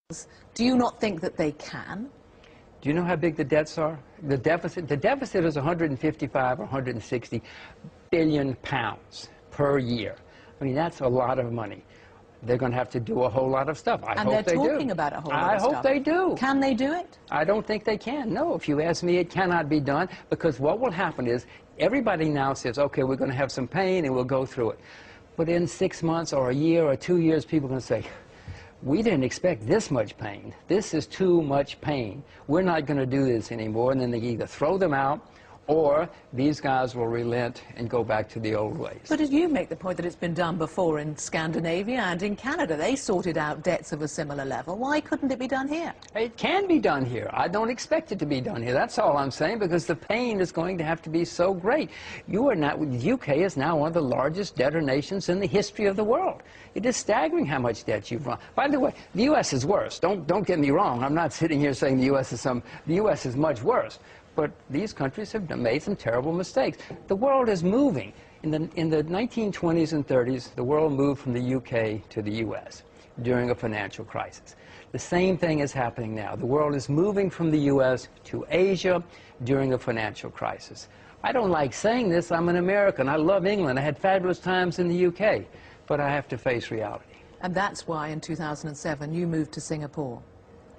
Do you not think that they can? Do you know how big the debts are? The deficit is 155 or 160 billion pounds per year. I mean, that's a lot of money. They're going to have to do a whole lot of stuff. I hope they do. And they're talking about a whole lot of stuff. I hope they do. Can they do it? I don't think they can. No, if you ask me, it cannot be done, because what will happen is everybody now says, okay, we're going to have some pain and we'll go through it. But in 6 months or a year or 2 years, people are going to say, we didn't expect this much pain. This is too much pain. We're not going to do this anymore. And then they either throw them out, or these guys will relent and go back to the old ways. But as you make the point that it's been done before in Scandinavia and in Canada, they sorted out debts of a similar level. Why couldn't it be done here? It can be done here. I don't expect it to be done here. That's all I'm saying, because the pain is going to have to be so great. The UK is now one of the largest debtor nations in the history of the world. It is staggering how much debt you've run. By the way, the U.S. is worse. Don't get me wrong. I'm not sitting here saying the U.S. is much worse. But these countries have made some terrible mistakes. The world is moving. In the 1920s and 30s, the world moved from the UK to the US during a financial crisis. The same thing is happening now. The world is moving from the US to Asia during a financial crisis. I don't like saying this. I'm an American. I love England. I had fabulous times in the UK. But I have to face reality. And that's why in 2007 you moved to Singapore.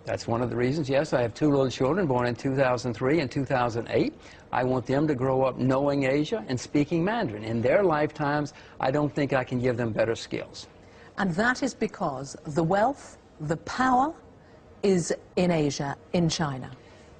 That's one of the reasons, yes. I have 2 little children born in 2003 and 2008. I want them to grow up knowing Asia and speaking Mandarin. In their lifetimes, I don't think I can give them better skills. And that is because the wealth, the power, is in Asia, in China.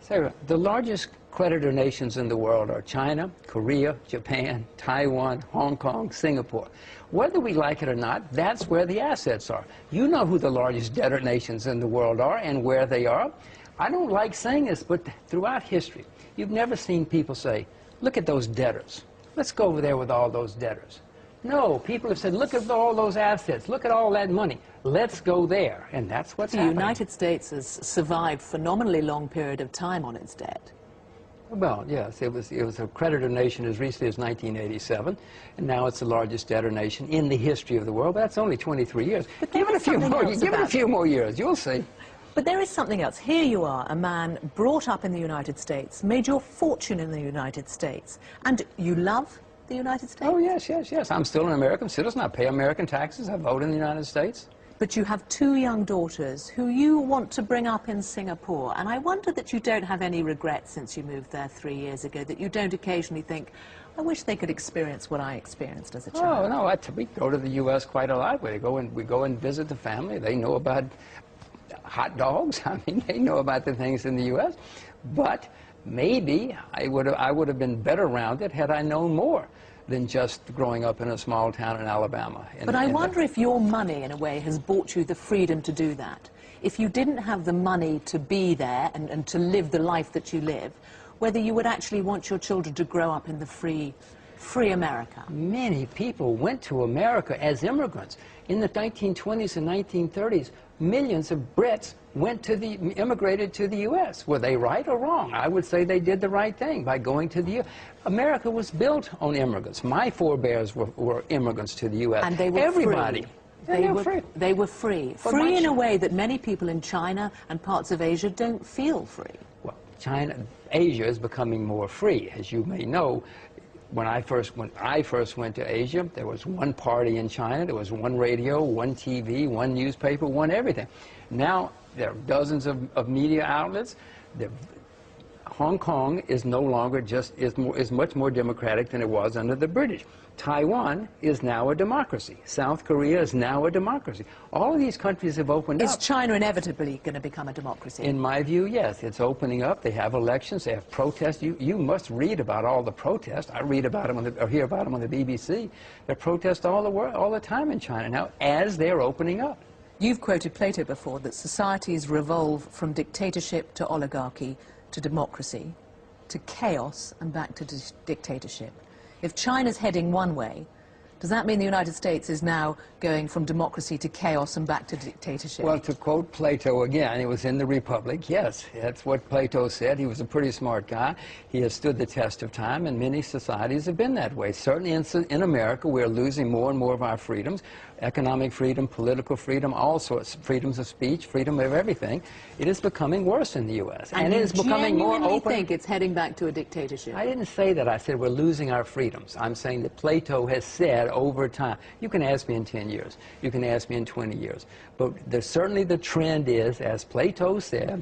Sarah, the largest creditor nations in the world are China, Korea, Japan, Taiwan, Hong Kong, Singapore. Whether we like it or not, that's where the assets are. You know who the largest debtor nations in the world are and where they are. I don't like saying this, but throughout history, you've never seen people say, look at those debtors. Let's go over there with all those debtors. No, people have said, look at all those assets. Look at all that money. Let's go there. And that's what's happening. The United States has survived a phenomenally long period of time on its debt. Well, yes, it was a creditor nation as recently as 1987, and now it's the largest debtor nation in the history of the world. But that's only 23 years. But give it a few more years, you'll see. But there is something else. Here you are, a man brought up in the United States, made your fortune in the United States, and you love the United States? Oh, yes, yes, yes. I'm still an American citizen. I pay American taxes. I vote in the United States. But you have 2 young daughters who you want to bring up in Singapore, and I wonder that you don't have any regrets since you moved there 3 years ago, that you don't occasionally think, I wish they could experience what I experienced as a child. Oh, no, we go to the U.S. quite a lot. We go and visit the family. They know about hot dogs. I mean, they know about the things in the U.S. But maybe I would have been better rounded had I known more than just growing up in a small town in Alabama. But I wonder if your money, in a way, has bought you the freedom to do that. If you didn't have the money to be there and to live the life that you live, whether you would actually want your children to grow up in the free America. Many people went to America as immigrants. In the 1920s and 1930s, millions of Brits immigrated to the U.S. Were they right or wrong? I would say they did the right thing by going to the U.S. America was built on immigrants. My forebears were immigrants to the U.S. And they were Everybody. Free. They were free. Free in a way that many people in China and parts of Asia don't feel free. Well, Asia is becoming more free, as you may know. When I first went to Asia, there was one party in China, there was one radio, one TV, one newspaper, one everything. Now there are dozens of media outlets. Hong Kong is no longer is much more democratic than it was under the British. Taiwan is now a democracy. South Korea is now a democracy. All of these countries have opened up. Is China inevitably going to become a democracy? In my view, yes. It's opening up. They have elections. They have protests. You must read about all the protests. I read about them or hear about them on the BBC. There are protests all the time in China now as they're opening up. You've quoted Plato before, that societies revolve from dictatorship to oligarchy to democracy to chaos and back to dictatorship. If China's heading one way, Does that mean the United States is now going from democracy to chaos and back to dictatorship? Well, to quote Plato again, it was in the Republic, yes. That's what Plato said. He was a pretty smart guy. He has stood the test of time, and many societies have been that way. Certainly in America, we're losing more and more of our freedoms. Economic freedom, political freedom, all sorts, freedoms of speech, freedom of everything. It is becoming worse in the U.S. And it is becoming more open. You think it's heading back to a dictatorship? I didn't say that. I said we're losing our freedoms. I'm saying that Plato has said over time. You can ask me in 10 years. You can ask me in 20 years. But certainly the trend is, as Plato said,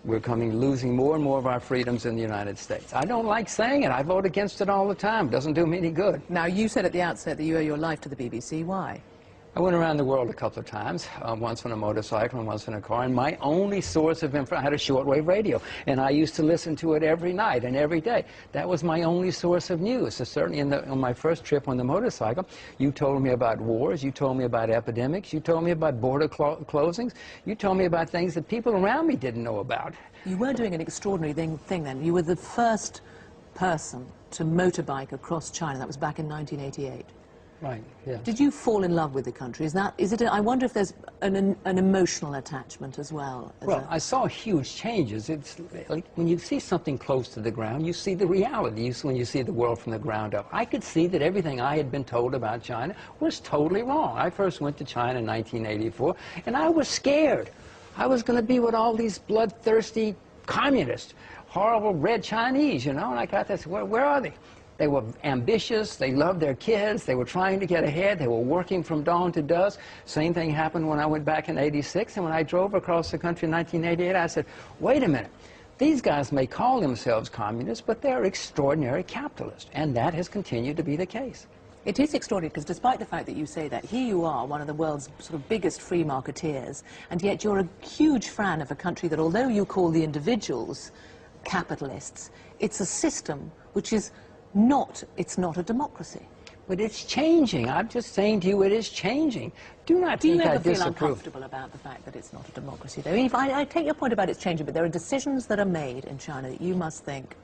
we're losing more and more of our freedoms in the United States. I don't like saying it. I vote against it all the time. It doesn't do me any good. Now, you said at the outset that you owe your life to the BBC. Why? I went around the world a couple of times, once on a motorcycle and once in a car, and my only source of information, I had a shortwave radio, and I used to listen to it every night and every day. That was my only source of news. So certainly on my first trip on the motorcycle, you told me about wars, you told me about epidemics, you told me about border closings, you told me about things that people around me didn't know about. You were doing an extraordinary thing then. You were the first person to motorbike across China. That was back in 1988. Right, yeah. Did you fall in love with the country? I wonder if there's an emotional attachment as well. Well, I saw huge changes. It's like when you see something close to the ground, you see the reality. When you see the world from the ground up. I could see that everything I had been told about China was totally wrong. I first went to China in 1984, and I was scared. I was going to be with all these bloodthirsty communists, horrible red Chinese, you know, and I got this, where are they? They were ambitious, they loved their kids, they were trying to get ahead, they were working from dawn to dusk. Same thing happened when I went back in '86, and when I drove across the country in 1988, I said, wait a minute, these guys may call themselves communists, but they're extraordinary capitalists, and that has continued to be the case. It is extraordinary because despite the fact that you say that, here you are, one of the world's sort of biggest free marketeers, and yet you're a huge fan of a country that, although you call the individuals capitalists, it's a system which is it's not a democracy. But it's changing. I'm just saying to you, it is changing. Do not think I disapprove. Do you ever feel uncomfortable about the fact that it's not a democracy, though? I take your point about it's changing, but there are decisions that are made in China that you must think...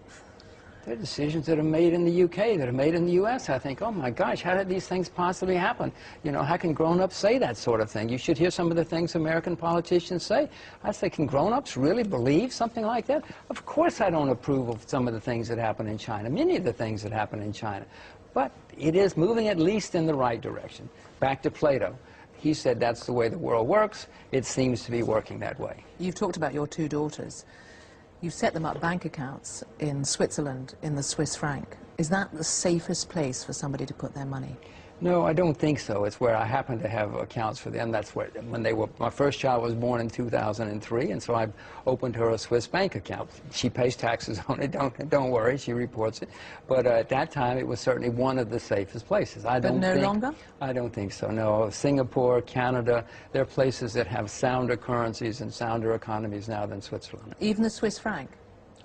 There are decisions that are made in the UK, that are made in the US. I think, oh my gosh, how did these things possibly happen? You know, how can grown-ups say that sort of thing? You should hear some of the things American politicians say. I say, can grown-ups really believe something like that? Of course I don't approve of some of the things that happen in China, many of the things that happen in China. But it is moving at least in the right direction. Back to Plato. He said that's the way the world works. It seems to be working that way. You've talked about your two daughters. You've set them up bank accounts in Switzerland in the Swiss franc. Is that the safest place for somebody to put their money? No, I don't think so. It's where I happen to have accounts for them. That's where, my first child was born in 2003, and so I opened her a Swiss bank account. She pays taxes on it, don't worry, she reports it. But at that time, it was certainly one of the safest places. But no longer? I don't think so, no. Singapore, Canada, they're places that have sounder currencies and sounder economies now than Switzerland. Even the Swiss franc?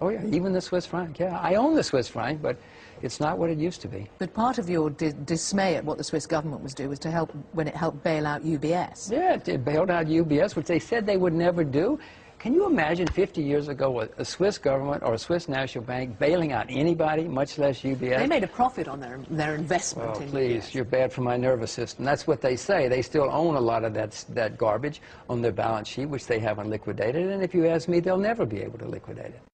Oh, yeah, even the Swiss franc, yeah. I own the Swiss franc, but it's not what it used to be. But part of your dismay at what the Swiss government was doing was to help, when it helped bail out UBS. Yeah, it bailed out UBS, which they said they would never do. Can you imagine 50 years ago a Swiss government or a Swiss national bank bailing out anybody, much less UBS? They made a profit on their investment in please, UBS. You're bad for my nervous system. That's what they say. They still own a lot of that garbage on their balance sheet, which they haven't liquidated, and if you ask me, they'll never be able to liquidate it.